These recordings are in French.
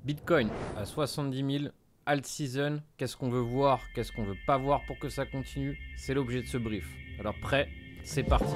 Bitcoin à 70 000, alt season, qu'est-ce qu'on veut voir, qu'est-ce qu'on veut pas voir pour que ça continue, c'est l'objet de ce brief. Alors prêt, c'est parti.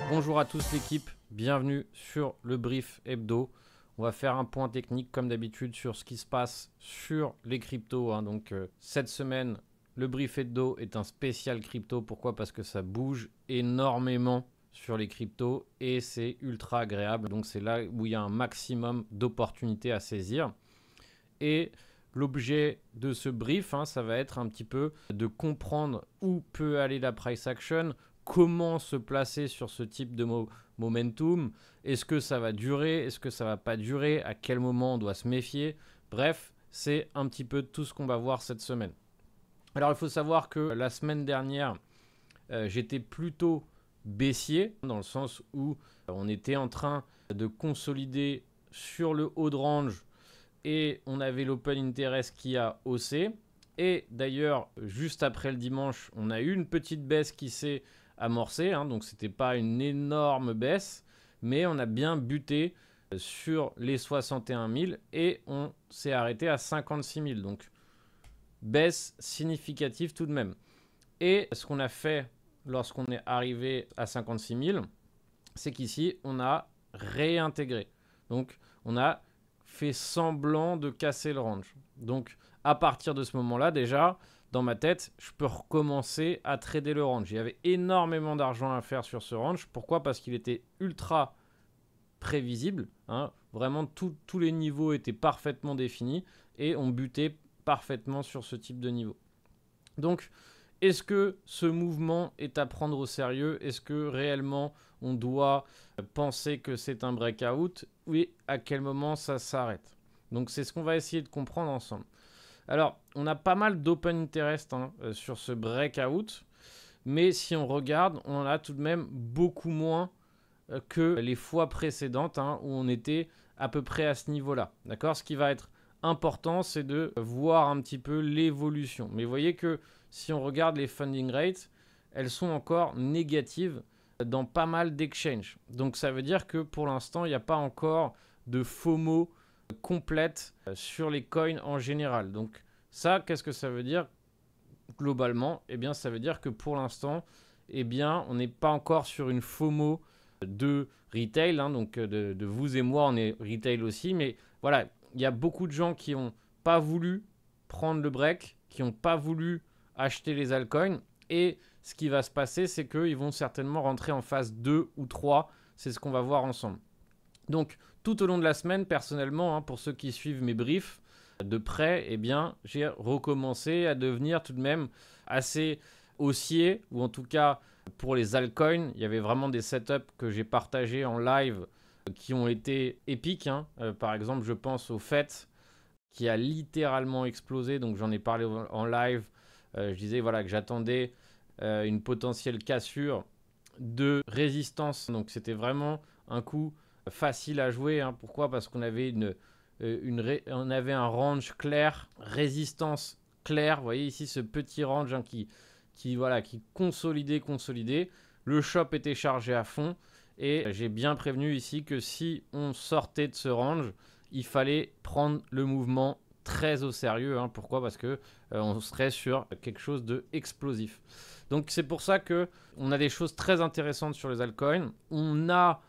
Bonjour à tous l'équipe, bienvenue sur le brief hebdo. On va faire un point technique comme d'habitude sur ce qui se passe sur les cryptos. Donc cette semaine, le brief hebdo est un spécial crypto. Pourquoi? Parce que ça bouge énormément sur les cryptos et c'est ultra agréable. Donc c'est là où il y a un maximum d'opportunités à saisir. Et l'objet de ce brief, ça va être un petit peu de comprendre où peut aller la price action, comment se placer sur ce type de momentum, est-ce que ça va durer, est-ce que ça va pas durer, à quel moment on doit se méfier. Bref, c'est un petit peu tout ce qu'on va voir cette semaine. Alors il faut savoir que la semaine dernière, j'étais plutôt baissier, dans le sens où on était en train de consolider sur le haut de range et on avait l'open interest qui a haussé. Et d'ailleurs, juste après le dimanche, on a eu une petite baisse qui s'est amorcée. Donc, ce n'était pas une énorme baisse, mais on a bien buté sur les 61 000 et on s'est arrêté à 56 000. Donc, baisse significative tout de même. Et ce qu'on a fait lorsqu'on est arrivé à 56 000, c'est qu'ici, on a réintégré. Donc, on a fait semblant de casser le range. Donc, à partir de ce moment-là, déjà, dans ma tête, je peux recommencer à trader le range. Il y avait énormément d'argent à faire sur ce range. Pourquoi? Parce qu'il était ultra prévisible. Vraiment, tous les niveaux étaient parfaitement définis et on butait parfaitement sur ce type de niveau. Donc, est-ce que ce mouvement est à prendre au sérieux? Est-ce que réellement on doit penser que c'est un breakout? Oui, à quel moment ça s'arrête? Donc c'est ce qu'on va essayer de comprendre ensemble. Alors, on a pas mal d'open interest sur ce breakout, mais si on regarde, on en a tout de même beaucoup moins que les fois précédentes où on était à peu près à ce niveau-là. D'accord? Ce qui va être important, c'est de voir un petit peu l'évolution. Mais vous voyez que si on regarde les funding rates, elles sont encore négatives dans pas mal d'exchanges. Donc ça veut dire que pour l'instant, il n'y a pas encore de FOMO complète sur les coins en général. Donc ça, qu'est-ce que ça veut dire globalement? Eh bien, ça veut dire que pour l'instant, on n'est pas encore sur une FOMO de retail. Donc de vous et moi, on est retail aussi. Mais voilà, il y a beaucoup de gens qui n'ont pas voulu prendre le break, qui n'ont pas voulu acheter les altcoins. Et ce qui va se passer, c'est qu'ils vont certainement rentrer en phase 2 ou 3. C'est ce qu'on va voir ensemble. Donc, tout au long de la semaine, personnellement, pour ceux qui suivent mes briefs de près, j'ai recommencé à devenir tout de même assez haussier, ou en tout cas, pour les altcoins, il y avait vraiment des setups que j'ai partagés en live qui ont été épiques. Par exemple, je pense au FET qui a littéralement explosé. Donc, j'en ai parlé en live. Je disais que j'attendais une potentielle cassure de résistance. Donc, c'était vraiment un coup facile à jouer. Pourquoi? Parce qu'on avait on avait un range clair, résistance claire. Vous voyez ici ce petit range qui consolidait. Le shop était chargé à fond et j'ai bien prévenu ici que si on sortait de ce range, il fallait prendre le mouvement très au sérieux. Pourquoi? Parce que on serait sur quelque chose d'explosif. Donc c'est pour ça qu'on a des choses très intéressantes sur les altcoins. On a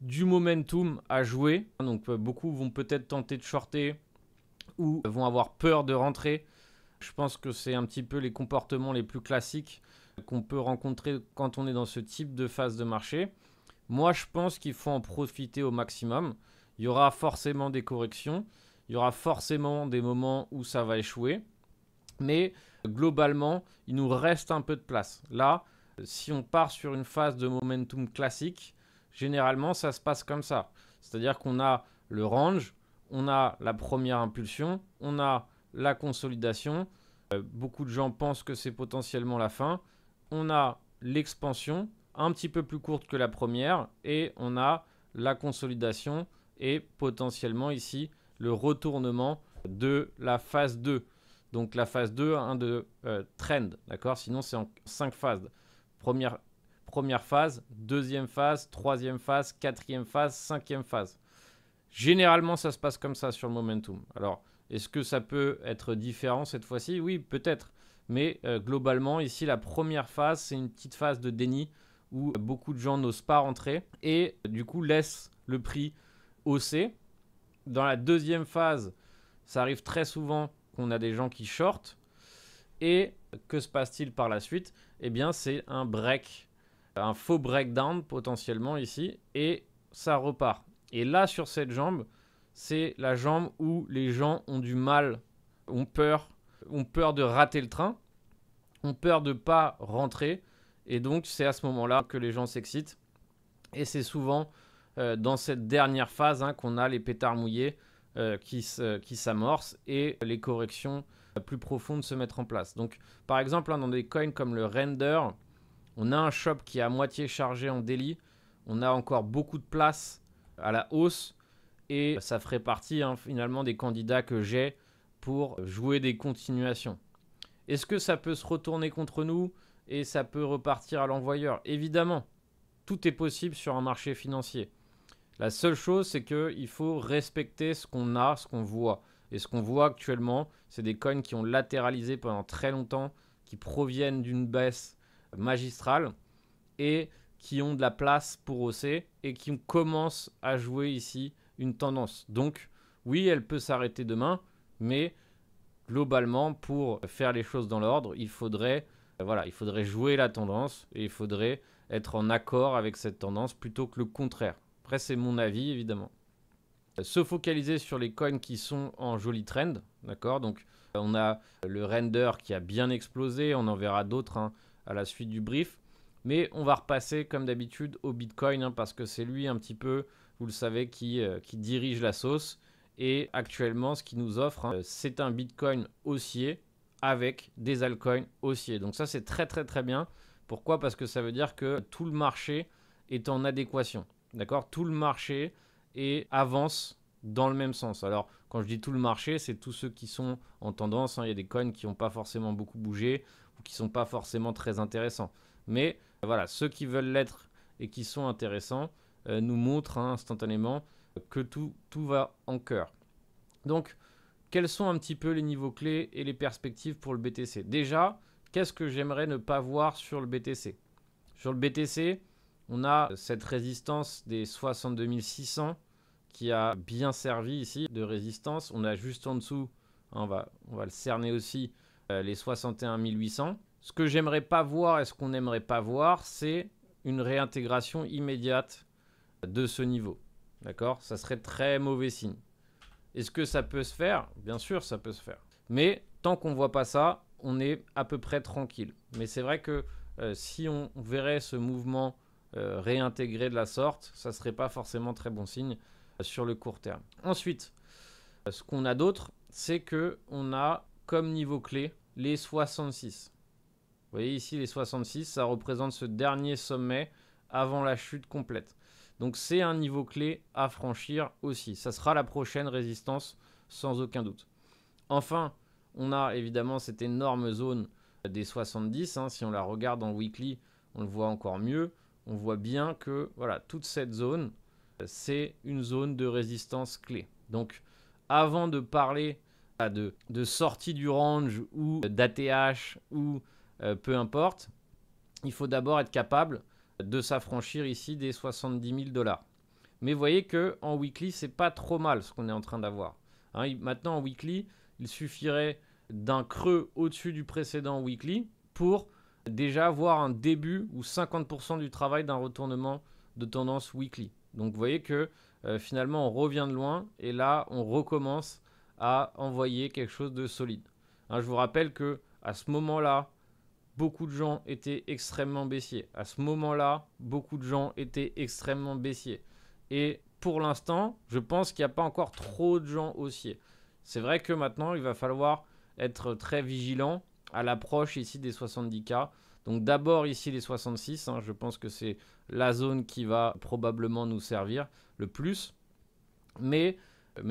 du momentum à jouer. Donc beaucoup vont peut-être tenter de shorter ou vont avoir peur de rentrer. Je pense que c'est un petit peu les comportements les plus classiques qu'on peut rencontrer quand on est dans ce type de phase de marché. Moi, je pense qu'il faut en profiter au maximum. Il y aura forcément des corrections. Il y aura forcément des moments où ça va échouer. Mais globalement, il nous reste un peu de place. Là, si on part sur une phase de momentum classique, généralement, ça se passe comme ça. C'est-à-dire qu'on a le range, on a la première impulsion, on a la consolidation. Beaucoup de gens pensent que c'est potentiellement la fin. On a l'expansion, un petit peu plus courte que la première et on a la consolidation et potentiellement ici le retournement de la phase 2. Donc la phase 2 hein, de trend, d'accord? Sinon c'est en 5 phases. Première phase, deuxième phase, troisième phase, quatrième phase, cinquième phase. Généralement ça se passe comme ça sur le momentum. Alors est-ce que ça peut être différent cette fois-ci? Oui, peut-être. Mais globalement, ici, la première phase, c'est une petite phase de déni où beaucoup de gens n'osent pas rentrer et du coup laissent le prix hausser. Dans la deuxième phase, ça arrive très souvent qu'on a des gens qui shortent. Et que se passe-t-il par la suite? Eh bien, c'est un break, un faux breakdown potentiellement ici et ça repart. Et là, sur cette jambe, c'est la jambe où les gens ont du mal, ont peur de rater le train, ont peur de ne pas rentrer. Et donc, c'est à ce moment-là que les gens s'excitent. Et c'est souvent dans cette dernière phase hein, qu'on a les pétards mouillés qui s'amorcent et les corrections plus profondes se mettre en place. Donc, par exemple, hein, dans des coins comme le Render, on a un shop qui est à moitié chargé en daily. On a encore beaucoup de place à la hausse. Et ça ferait partie hein, finalement des candidats que j'ai pour jouer des continuations. Est-ce que ça peut se retourner contre nous et ça peut repartir à l'envoyeur? Évidemment, tout est possible sur un marché financier. La seule chose, c'est qu'il faut respecter ce qu'on a, ce qu'on voit. Et ce qu'on voit actuellement, c'est des coins qui ont latéralisé pendant très longtemps, qui proviennent d'une baisse magistrale et qui ont de la place pour hausser et qui commencent à jouer ici une tendance. Donc, oui, elle peut s'arrêter demain, mais globalement, pour faire les choses dans l'ordre, il faudrait jouer la tendance et il faudrait être en accord avec cette tendance plutôt que le contraire. Après, c'est mon avis, évidemment. Se focaliser sur les coins qui sont en joli trend, d'accord? Donc, on a le Render qui a bien explosé, on en verra d'autres hein, à la suite du brief. Mais on va repasser, comme d'habitude, au Bitcoin, hein, parce que c'est lui un petit peu, vous le savez, qui dirige la sauce. Et actuellement, ce qu'il nous offre, hein, c'est un Bitcoin haussier avec des altcoins haussiers. Donc ça, c'est très très très bien. Pourquoi? Parce que ça veut dire que tout le marché est en adéquation. D'accord? Tout le marché avance dans le même sens. Alors, quand je dis tout le marché, c'est tous ceux qui sont en tendance. Hein. Il y a des coins qui n'ont pas forcément beaucoup bougé ou qui ne sont pas forcément très intéressants. Mais voilà, ceux qui veulent l'être et qui sont intéressants nous montrent hein, instantanément que tout va en cœur. Donc, quels sont un petit peu les niveaux clés et les perspectives pour le BTC? Déjà, qu'est-ce que j'aimerais ne pas voir sur le BTC? Sur le BTC, on a cette résistance des 62 600 qui a bien servi ici de résistance. On a juste en dessous, hein, on va le cerner aussi, les 61 800. Ce que j'aimerais pas voir et ce qu'on n'aimerait pas voir, c'est une réintégration immédiate de ce niveau. D'accord? Ça serait très mauvais signe. Est-ce que ça peut se faire? Bien sûr, ça peut se faire. Mais tant qu'on ne voit pas ça, on est à peu près tranquille. Mais c'est vrai que si on verrait ce mouvement réintégré de la sorte, ça ne serait pas forcément très bon signe sur le court terme. Ensuite, ce qu'on a d'autre, c'est qu'on a comme niveau clé les 66. Vous voyez ici les 66, ça représente ce dernier sommet avant la chute complète. Donc c'est un niveau clé à franchir aussi. Ça sera la prochaine résistance sans aucun doute. Enfin, on a évidemment cette énorme zone des 70. Hein. Si on la regarde en weekly, on le voit encore mieux. On voit bien que voilà, toute cette zone, c'est une zone de résistance clé. Donc avant de parler de sortie du range ou d'ATH ou peu importe, il faut d'abord être capable de s'affranchir ici des 70 000 $. Mais vous voyez qu'en weekly, c'est pas trop mal ce qu'on est en train d'avoir. Hein, maintenant, en weekly, il suffirait d'un creux au-dessus du précédent weekly pour déjà avoir un début ou 50% du travail d'un retournement de tendance weekly. Donc vous voyez que finalement, on revient de loin et là, on recommence à envoyer quelque chose de solide. Hein, je vous rappelle qu'à ce moment-là, beaucoup de gens étaient extrêmement baissiers. À ce moment-là, beaucoup de gens étaient extrêmement baissiers. Et pour l'instant, je pense qu'il n'y a pas encore trop de gens haussiers. C'est vrai que maintenant, il va falloir être très vigilant à l'approche ici des 70K. Donc d'abord ici les 66, hein, je pense que c'est la zone qui va probablement nous servir le plus. Mais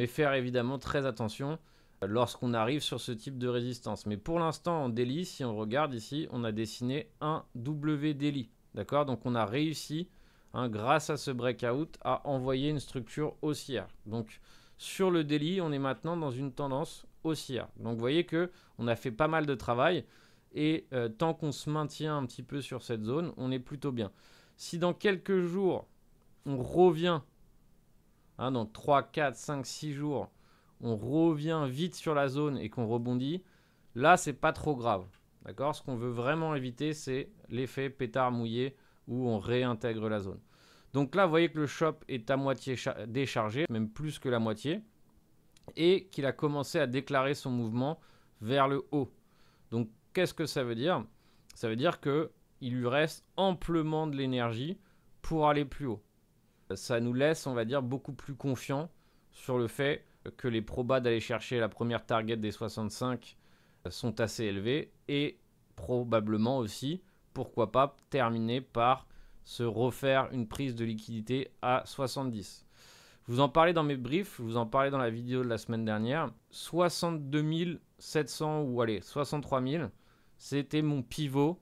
faire évidemment très attention lorsqu'on arrive sur ce type de résistance. Mais pour l'instant en daily, si on regarde ici, on a dessiné un W daily. D'accord? Donc on a réussi, hein, grâce à ce breakout, à envoyer une structure haussière. Donc sur le daily, on est maintenant dans une tendance haussière. Donc vous voyez qu'on a fait pas mal de travail. Et tant qu'on se maintient un petit peu sur cette zone, on est plutôt bien. Si dans quelques jours, on revient, hein, donc 3, 4, 5, 6 jours, on revient vite sur la zone et qu'on rebondit, là, c'est pas trop grave. D'accord? Ce qu'on veut vraiment éviter, c'est l'effet pétard mouillé où on réintègre la zone. Donc là, vous voyez que le shop est à moitié déchargé, même plus que la moitié, et qu'il a commencé à déclarer son mouvement vers le haut. Donc, qu'est-ce que ça veut dire? Ça veut dire qu'il lui reste amplement de l'énergie pour aller plus haut. Ça nous laisse, on va dire, beaucoup plus confiants sur le fait que les probas d'aller chercher la première target des 65 sont assez élevés et probablement aussi, pourquoi pas, terminer par se refaire une prise de liquidité à 70. Je vous en parlais dans mes briefs, je vous en parlais dans la vidéo de la semaine dernière. 62 700 ou allez, 63 000, c'était mon pivot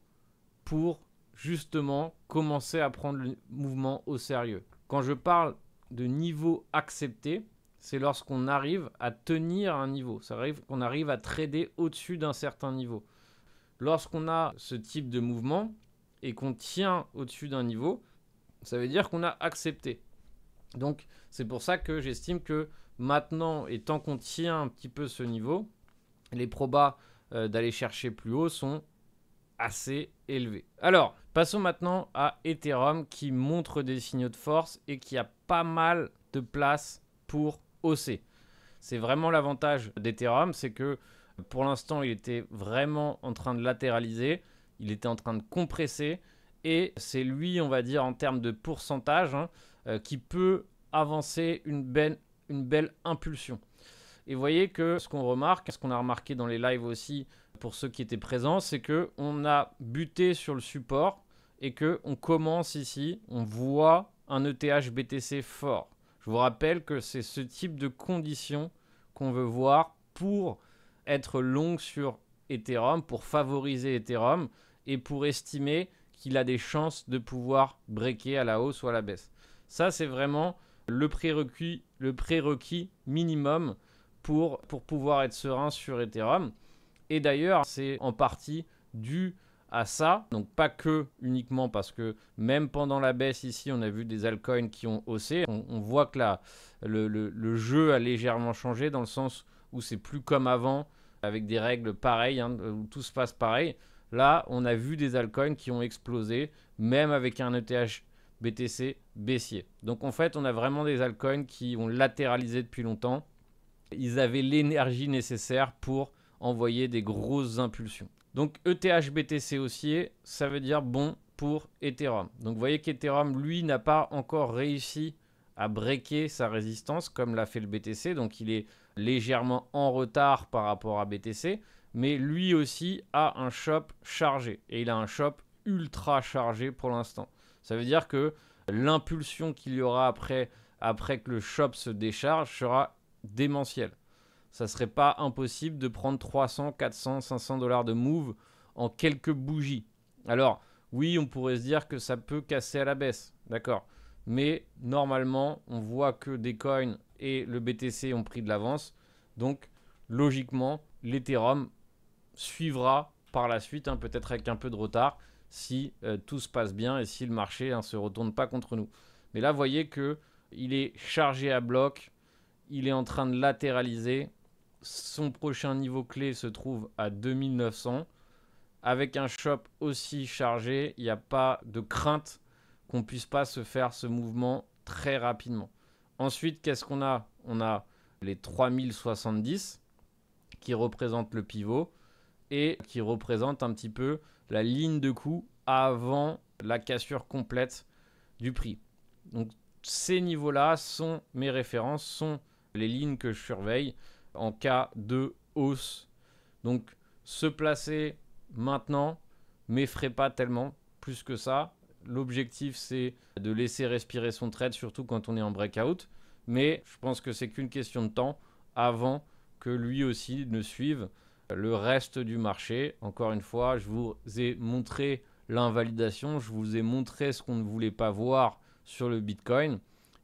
pour justement commencer à prendre le mouvement au sérieux. Quand je parle de niveau accepté, c'est lorsqu'on arrive à tenir un niveau. Ça arrive qu'on arrive à trader au-dessus d'un certain niveau. Lorsqu'on a ce type de mouvement et qu'on tient au-dessus d'un niveau, ça veut dire qu'on a accepté. Donc, c'est pour ça que j'estime que maintenant, et tant qu'on tient un petit peu ce niveau, les probas d'aller chercher plus haut sont assez élevés. Alors, passons maintenant à Ethereum qui montre des signaux de force et qui a pas mal de place pour hausser. C'est vraiment l'avantage d'Ethereum, c'est que pour l'instant, il était vraiment en train de latéraliser, il était en train de compresser et c'est lui, on va dire, en termes de pourcentage, hein, qui peut avancer une belle impulsion. Et vous voyez que ce qu'on remarque, ce qu'on a remarqué dans les lives aussi pour ceux qui étaient présents, c'est qu'on a buté sur le support et qu'on commence ici, on voit un ETH BTC fort. Je vous rappelle que c'est ce type de conditions qu'on veut voir pour être long sur Ethereum, pour favoriser Ethereum et pour estimer qu'il a des chances de pouvoir breaker à la hausse ou à la baisse. Ça, c'est vraiment le prérequis minimum pour pouvoir être serein sur Ethereum. Et d'ailleurs, c'est en partie dû à ça, donc pas que uniquement parce que même pendant la baisse ici, on a vu des altcoins qui ont haussé. On voit que là, le jeu a légèrement changé dans le sens où c'est plus comme avant, avec des règles pareilles, hein, où tout se passe pareil. Là, on a vu des altcoins qui ont explosé, même avec un ETH BTC baissier. Donc en fait, on a vraiment des altcoins qui ont latéralisé depuis longtemps. Ils avaient l'énergie nécessaire pour envoyer des grosses impulsions. Donc ETH BTC haussier, ça veut dire bon pour Ethereum. Donc vous voyez qu'Ethereum, lui, n'a pas encore réussi à breaker sa résistance comme l'a fait le BTC. Donc il est légèrement en retard par rapport à BTC. Mais lui aussi a un shop chargé. Et il a un shop ultra chargé pour l'instant. Ça veut dire que l'impulsion qu'il y aura après que le shop se décharge sera démentielle. Ça ne serait pas impossible de prendre 300, 400, 500 $ de move en quelques bougies. Alors, oui, on pourrait se dire que ça peut casser à la baisse, d'accord. Mais normalement, on voit que des coins et le BTC ont pris de l'avance. Donc, logiquement, l'Ethereum suivra par la suite, hein, peut-être avec un peu de retard, si tout se passe bien et si le marché ne se retourne pas contre nous. Mais là, vous voyez qu'il est chargé à bloc, il est en train de latéraliser. Son prochain niveau clé se trouve à 2900. Avec un shop aussi chargé, il n'y a pas de crainte qu'on ne puisse pas se faire ce mouvement très rapidement. Ensuite, qu'est-ce qu'on a? On a les 3070 qui représentent le pivot et qui représentent un petit peu la ligne de coup avant la cassure complète du prix. Donc ces niveaux-là sont mes références, sont les lignes que je surveille en cas de hausse. Donc se placer maintenant, m'effraie pas tellement plus que ça. L'objectif, c'est de laisser respirer son trade, surtout quand on est en breakout. Mais je pense que c'est qu'une question de temps avant que lui aussi ne suive le reste du marché. Encore une fois, je vous ai montré l'invalidation, je vous ai montré ce qu'on ne voulait pas voir sur le Bitcoin.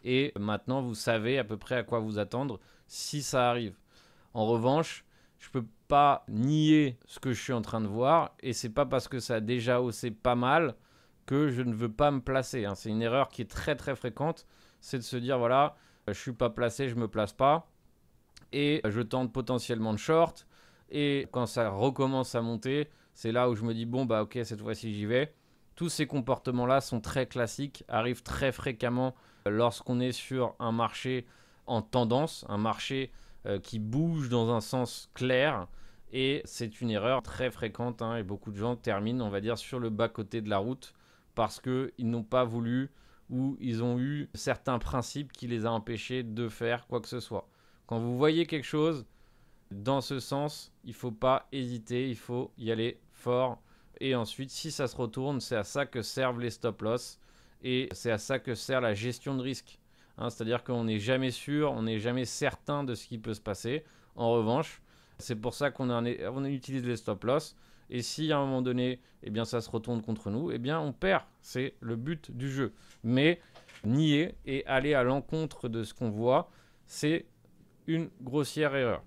Et maintenant, vous savez à peu près à quoi vous attendre si ça arrive. En revanche, je ne peux pas nier ce que je suis en train de voir. Et ce n'est pas parce que ça a déjà haussé pas mal que je ne veux pas me placer. C'est une erreur qui est très très fréquente. C'est de se dire, voilà, je ne suis pas placé, je ne me place pas. Et je tente potentiellement de short. Et quand ça recommence à monter, c'est là où je me dis, bon, bah ok, cette fois-ci j'y vais. Tous ces comportements-là sont très classiques, arrivent très fréquemment lorsqu'on est sur un marché en tendance, un marché qui bouge dans un sens clair. Et c'est une erreur très fréquente, et beaucoup de gens terminent, on va dire, sur le bas-côté de la route parce qu'ils n'ont pas voulu ou ils ont eu certains principes qui les a empêchés de faire quoi que ce soit. Quand vous voyez quelque chose dans ce sens, il ne faut pas hésiter, il faut y aller fort. Et ensuite, si ça se retourne, c'est à ça que servent les stop-loss et c'est à ça que sert la gestion de risque. C'est-à-dire qu'on n'est jamais sûr, on n'est jamais certain de ce qui peut se passer. En revanche, c'est pour ça qu'on utilise les stop-loss. Et si à un moment donné, eh bien, ça se retourne contre nous, eh bien, on perd. C'est le but du jeu. Mais nier et aller à l'encontre de ce qu'on voit, c'est une grossière erreur.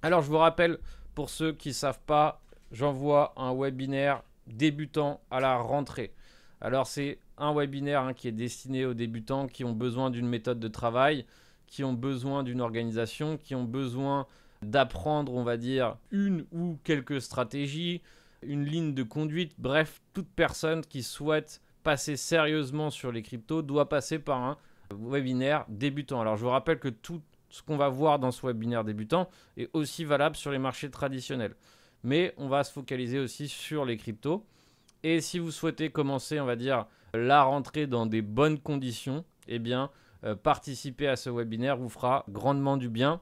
Alors, je vous rappelle, pour ceux qui ne savent pas, j'envoie un webinaire débutant à la rentrée. Alors, c'est un webinaire qui est destiné aux débutants qui ont besoin d'une méthode de travail, qui ont besoin d'une organisation, qui ont besoin d'apprendre, on va dire, une ou quelques stratégies, une ligne de conduite. Bref, toute personne qui souhaite passer sérieusement sur les cryptos doit passer par un webinaire débutant. Alors, je vous rappelle que tout ce qu'on va voir dans ce webinaire débutant est aussi valable sur les marchés traditionnels. Mais on va se focaliser aussi sur les cryptos. Et si vous souhaitez commencer, on va dire, la rentrée dans des bonnes conditions, eh bien, participer à ce webinaire vous fera grandement du bien.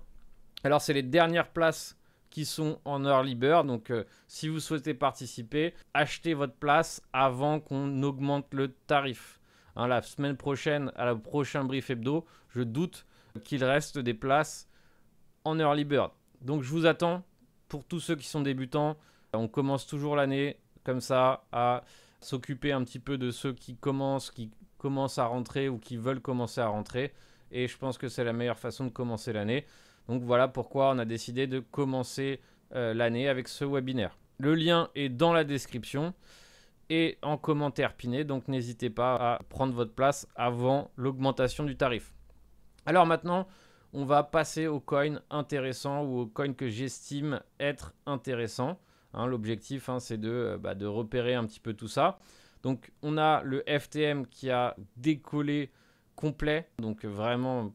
Alors, c'est les dernières places qui sont en early bird. Donc, si vous souhaitez participer, achetez votre place avant qu'on augmente le tarif. La semaine prochaine, à la prochain brief hebdo, je doute qu'il reste des places en early bird. Donc, je vous attends. Pour tous ceux qui sont débutants, on commence toujours l'année comme ça à s'occuper un petit peu de ceux qui commencent à rentrer ou qui veulent commencer à rentrer. Et je pense que c'est la meilleure façon de commencer l'année. Donc voilà pourquoi on a décidé de commencer l'année avec ce webinaire. Le lien est dans la description et en commentaire piné. Donc n'hésitez pas à prendre votre place avant l'augmentation du tarif. Alors maintenant, on va passer aux coins intéressants ou aux coins que j'estime être intéressants. L'objectif, c'est de repérer un petit peu tout ça. Donc, on a le FTM qui a décollé complet. Donc, vraiment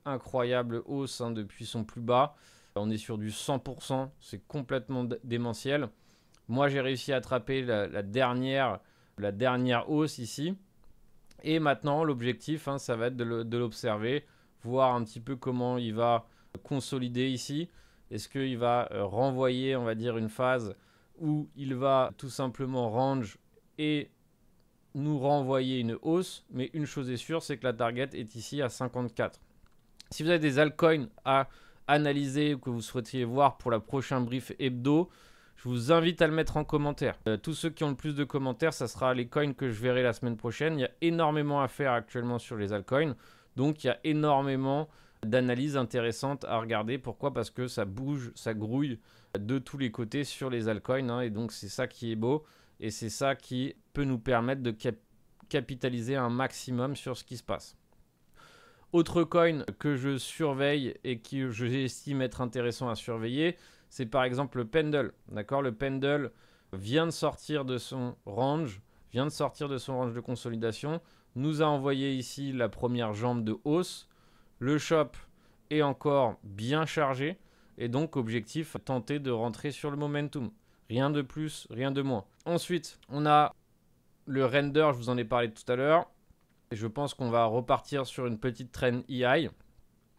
incroyable hausse depuis son plus bas. On est sur du 100%. C'est complètement démentiel. Moi, j'ai réussi à attraper la dernière hausse ici. Et maintenant, l'objectif, ça va être de l'observer, voir un petit peu comment il va consolider ici. Est-ce qu'il va renvoyer, on va dire, une phase où il va tout simplement range et nous renvoyer une hausse. Mais une chose est sûre, c'est que la target est ici à 54. Si vous avez des altcoins à analyser ou que vous souhaiteriez voir pour la prochaine brief hebdo, je vous invite à le mettre en commentaire. Tous ceux qui ont le plus de commentaires, ça sera les coins que je verrai la semaine prochaine. Il y a énormément à faire actuellement sur les altcoins. Donc, il y a énormément d'analyses intéressantes à regarder. Pourquoi ? Parce que ça bouge, ça grouille de tous les côtés sur les altcoins. Et donc, c'est ça qui est beau. Et c'est ça qui peut nous permettre de capitaliser un maximum sur ce qui se passe. Autre coin que je surveille et que j'estime être intéressant à surveiller, c'est par exemple le Pendle. D'accord ? Le Pendle vient de sortir de son range, de consolidation, nous a envoyé ici la première jambe de hausse. Le shop est encore bien chargé et donc objectif, tenter de rentrer sur le momentum. Rien de plus, rien de moins. Ensuite, on a le render, je vous en ai parlé tout à l'heure. Et je pense qu'on va repartir sur une petite trend EI.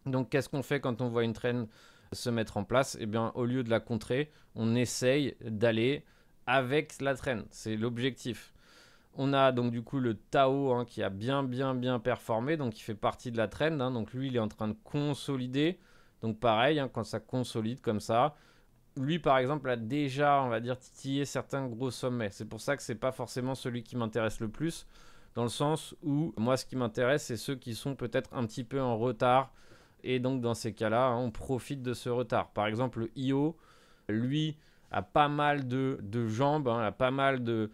Donc, qu'est-ce qu'on fait quand on voit une trend se mettre en place ? Eh bien, au lieu de la contrer, on essaye d'aller avec la trend. C'est l'objectif. On a donc du coup le Tao hein, qui a bien performé, donc il fait partie de la trend. Hein, donc lui, il est en train de consolider. Donc pareil, hein, quand ça consolide comme ça, lui par exemple a déjà, on va dire, titillé certains gros sommets. C'est pour ça que c'est pas forcément celui qui m'intéresse le plus, dans le sens où moi ce qui m'intéresse, c'est ceux qui sont peut-être un petit peu en retard. Et donc dans ces cas-là, hein, on profite de ce retard. Par exemple, le IO, lui, a pas mal de jambes, hein, a pas mal de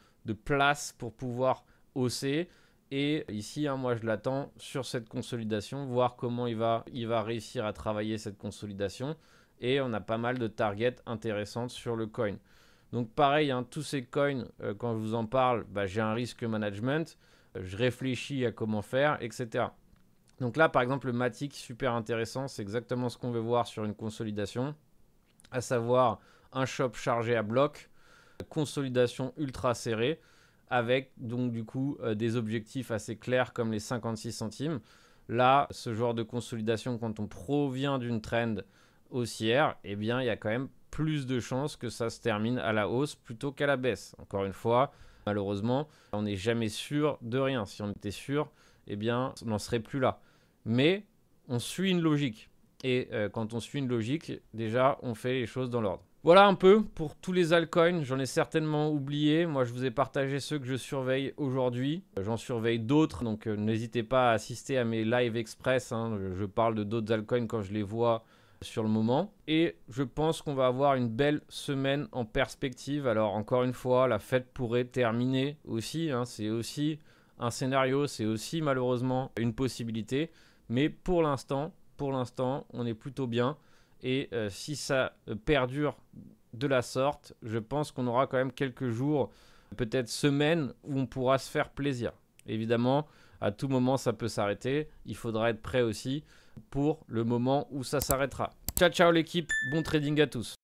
place pour pouvoir hausser. Et ici, hein, moi, je l'attends sur cette consolidation, voir comment il va réussir à travailler cette consolidation. Et on a pas mal de targets intéressantes sur le coin. Donc pareil, hein, tous ces coins, quand je vous en parle, bah, j'ai un risque management. Je réfléchis à comment faire, etc. Donc là, par exemple, le Matic, super intéressant. C'est exactement ce qu'on veut voir sur une consolidation. À savoir un shop chargé à bloc, consolidation ultra serrée, avec donc du coup des objectifs assez clairs comme les 56 centimes. Là, ce genre de consolidation, quand on provient d'une trend haussière, eh bien, il y a quand même plus de chances que ça se termine à la hausse plutôt qu'à la baisse. Encore une fois, malheureusement, on n'est jamais sûr de rien. Si on était sûr, eh bien, on n'en serait plus là. Mais on suit une logique. Et quand on suit une logique, déjà, on fait les choses dans l'ordre. Voilà un peu pour tous les altcoins. J'en ai certainement oublié. Moi, je vous ai partagé ceux que je surveille aujourd'hui. J'en surveille d'autres, donc n'hésitez pas à assister à mes live express. Hein. Je parle de d'autres altcoins quand je les vois sur le moment. Et je pense qu'on va avoir une belle semaine en perspective. Alors, encore une fois, la fête pourrait terminer aussi. Hein. C'est aussi un scénario, c'est aussi malheureusement une possibilité. Mais pour l'instant, on est plutôt bien. Et si ça perdure de la sorte, je pense qu'on aura quand même quelques jours, peut-être semaines, où on pourra se faire plaisir. Évidemment, à tout moment, ça peut s'arrêter. Il faudra être prêt aussi pour le moment où ça s'arrêtera. Ciao, ciao l'équipe. Bon trading à tous.